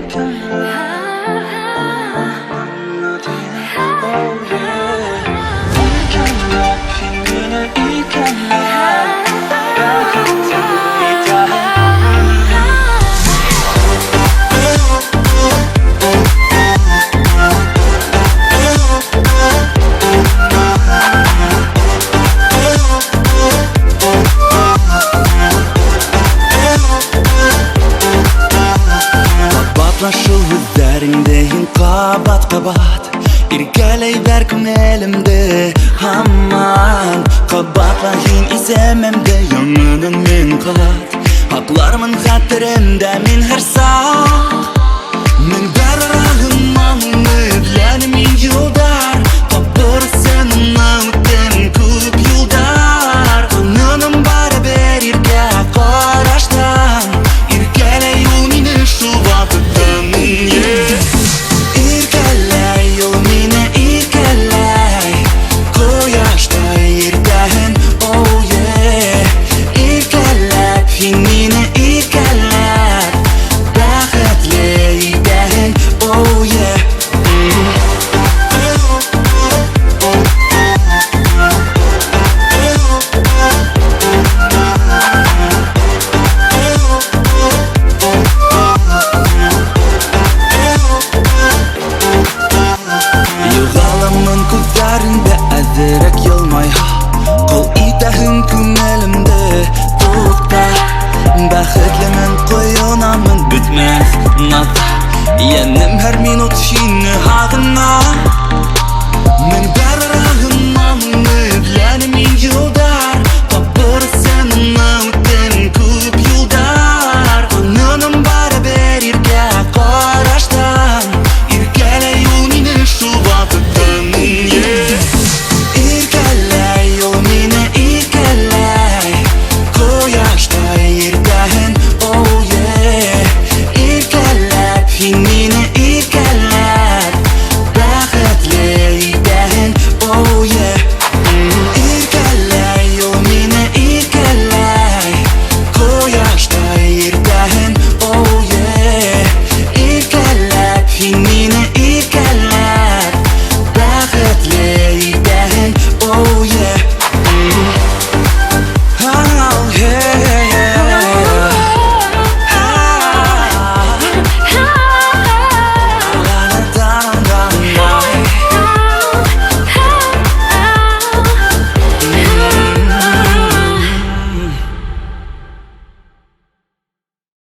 Şu üzerindeyim kabat kabat İrkeley berkim elimde Hamman Kabatlayın izememde Yanının men kalat Haklarımın hatırımda min her saat Min berrahım mamını Bilenimin yıldar Kapır senin ağıttın küp yıldar Kanınım beraber irke karaştan İrkeley ulmini şu vakıtta Azırık yılmay Kol itahın kümelimde Tuğda Baxıtlimin koyunamın Bütmez nata Yenim her minut şini hağına Min berrahım mamını Bilenimin yılda